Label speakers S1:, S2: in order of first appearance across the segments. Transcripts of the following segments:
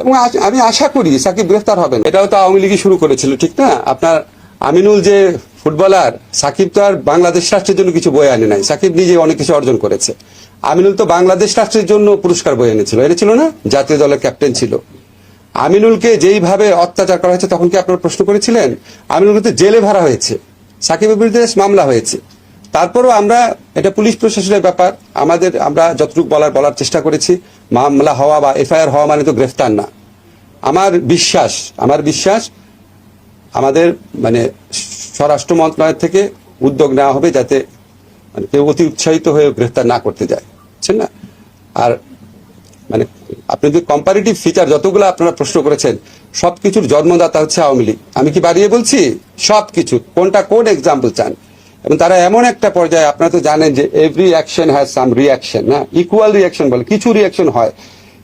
S1: এবং আমি আশা করি সাকিব গ্রেফতার হবেন। এটাও তো আওয়ামী লীগই শুরু করেছিল, ঠিক না? আপনার আমিনুল যে ফুটবলার, সাকিব তো আর বাংলাদেশ রাষ্ট্রের জন্য কিছু বয়ে আনে নাই, সাকিব নিজে অনেক কিছু অর্জন করেছে। আমিনুল তো বাংলাদেশ রাষ্ট্রের জন্য পুরস্কার বয়ে এনেছিল না? জাতীয় দলের ক্যাপ্টেন ছিল। আমিনুলকে যেইভাবে অত্যাচার করা হয়েছে তখন কি আপনারা প্রশ্ন করেছিলেন? আমিনুলকে তো জেলে ভরা হয়েছে, সাকিবের বিরুদ্ধে মামলা হয়েছে। তারপরও আমরা, এটা পুলিশ প্রশাসনের ব্যাপার, আমরা যতটুকু বলার চেষ্টা করেছি। মামলা হওয়া বা এফআইআর হওয়া মানে তো গ্রেফতার না। আমার বিশ্বাস আমাদের মানে স্বরাষ্ট্র মন্ত্রণালয় থেকে উদ্যোগ নেওয়া হবে যাতে মানে কেউ অতি উৎসাহিত হয়ে গ্রেফতার না করতে যায়, বুঝছেন না? আর মানে আপনি যদি কম্পারেটিভ ফিচার যতগুলো আপনারা প্রশ্ন করেছেন, সবকিছুর জন্মদাতা হচ্ছে আওয়ামী লীগ। আমি কি বাড়িয়ে বলছি? সবকিছু কোন এক্সাম্পল চান? এবং তারা এমন একটা পর্যায়ে, আপনারা তো জানেন যে every action has some reaction, না? ইকুয়াল রিয়াকশন বলে কিছু রিয়াকশন হয়,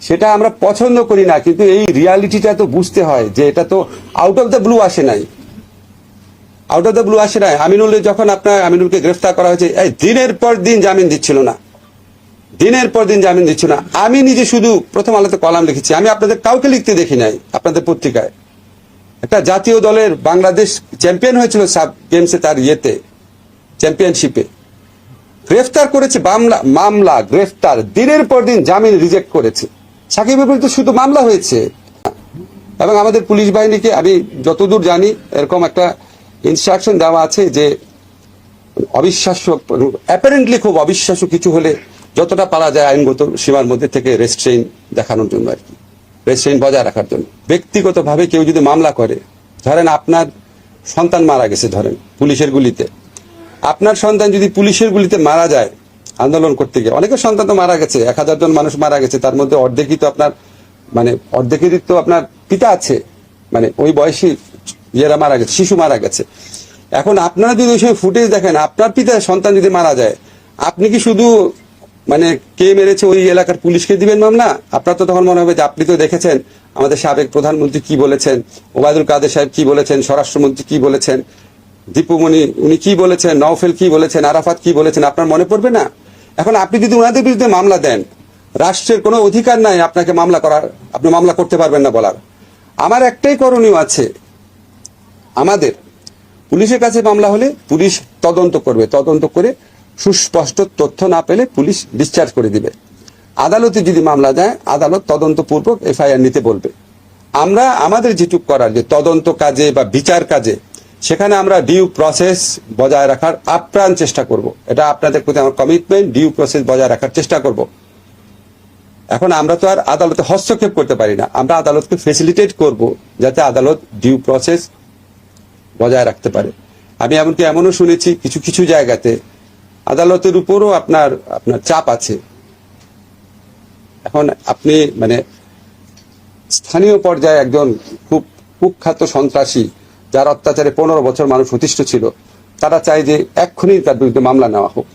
S1: সেটা আমরা পছন্দ করি না, কিন্তু এই রিয়ালিটিটা তো বুঝতে হয় যে এটা তো আউট অফ দ্য ব্লু আসে নাই। আমিনুলকে গ্রেফতার করা হয়েছে, দিনের পর দিন জামিন দিচ্ছিল না। আমি নিজে শুধু প্রথম আলোতে কলাম লিখেছি, আমি আপনাদের কাউকে লিখতে দেখি নাই। আপনাদের পত্রিকায় একটা জাতীয় দলের বাংলাদেশ চ্যাম্পিয়ন হয়েছিল সাব গেমসে, তার চ্যাম্পিয়নশিপে গ্রেফতার করেছে, মামলা গ্রেফতার, দিনের পর দিন জামিন রিজেক্ট করেছে। সাকিবের বিরুদ্ধে শুধু মামলা হয়েছে। এবং আমাদের পুলিশ বাহিনীকে আমি যতদূর জানি এরকম একটা ইনস্ট্রাকশন দেওয়া আছে যে অবিশ্বাস্য, অ্যাপারেন্টলি খুব অবিশ্বাস্য কিছু হলে যতটা পারা যায় আইনগত সীমার মধ্যে থেকে রেস্ট্রেইন দেখানোর জন্য, আর কি রেস্ট্রেইন বজায় রাখার জন্য। ব্যক্তিগতভাবে কেউ যদি মামলা করে, ধরেন আপনার সন্তান মারা গেছে, ধরেন পুলিশের গুলিতে, আপনার সন্তান যদি পুলিশের গুলিতে মারা যায় আন্দোলন করতে গিয়ে, অনেকের সন্তান তো মারা গেছে, 1000 জন মানুষ মারা গেছে, তার মধ্যে অর্ধেকই তো আপনার অর্ধেকেরই তো আপনার পিতা আছে, মানে ওই বয়সী ইয়েরা মারা গেছে, শিশু মারা গেছে। এখন আপনারা যদি ওই সময় ফুটেজ দেখেন, আপনার পিতার সন্তান যদি মারা যায়, আপনি কি শুধু কে মেরেছে ওই এলাকার পুলিশকে দিবেন মামলা? আপনার তো তখন মনে হবে যে আপনি তো দেখেছেন আমাদের সাবেক প্রধানমন্ত্রী কি বলেছেন, ওবায়দুল কাদের সাহেব কি বলেছেন, স্বরাষ্ট্রমন্ত্রী কি বলেছেন, দীপুমণি উনি কি বলেছেন, নওফেল কি বলেছেন, আরাফাত কি বলেছেন, আপনার মনে পড়বে না? এখন আপনি যদি ওনাদের বিরুদ্ধে মামলা দেন, রাষ্ট্রের কোনো অধিকার নাই আপনাকে মামলা করার, আপনি মামলা করতে পারবেন না বলার। আমার একটাই করণীয় আছে, আমাদের পুলিশের কাছে মামলা হলে পুলিশ তদন্ত করবে, তদন্ত করে সুস্পষ্ট তথ্য না পেলে পুলিশ ডিসচার্জ করে দিবে। আদালতে যদি মামলা যায়, আদালত তদন্তপূর্বক এফআইআর নিতে বলবে। আমরা আমাদের যেটুকু করার, যে তদন্ত কাজে বা বিচার কাজে, সেখানে আমরা ডিউ প্রসেস বজায় রাখার আপ্রাণ চেষ্টা করব। এটা আপনাদের প্রতি আমার কমিটমেন্ট, ডিউ প্রসেস বজায় রাখার চেষ্টা করব। এখন আমরা তো আর আদালতে হস্তক্ষেপ করতে পারি না, আমরা আদালতকে ফেসিলিটেট করব যাতে আদালত ডিউ প্রসেস বজায় রাখতে পারে। আমি এমনও শুনেছি কিছু কিছু জায়গাতে আদালতের উপরও আপনার চাপ আছে। এখন আপনি স্থানীয় পর্যায়ে একজন খুব কুখ্যাত সন্ত্রাসী, যার অত্যাচারে 15 বছর মানুষ অতিষ্ঠ ছিল, তারা চায় যে এক্ষুনি তার বিরুদ্ধে মামলা নেওয়া হোক।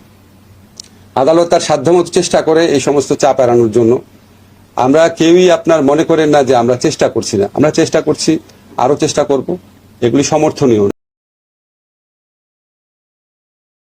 S1: আদালত তার সাধ্যমতো চেষ্টা করে এই সমস্ত চাপ এড়ানোর জন্য। আমরা কেউই আপনার মনে করেন না যে আমরা চেষ্টা করছি না, আমরা চেষ্টা করছি, আরো চেষ্টা করব। এগুলি সমর্থনীয়।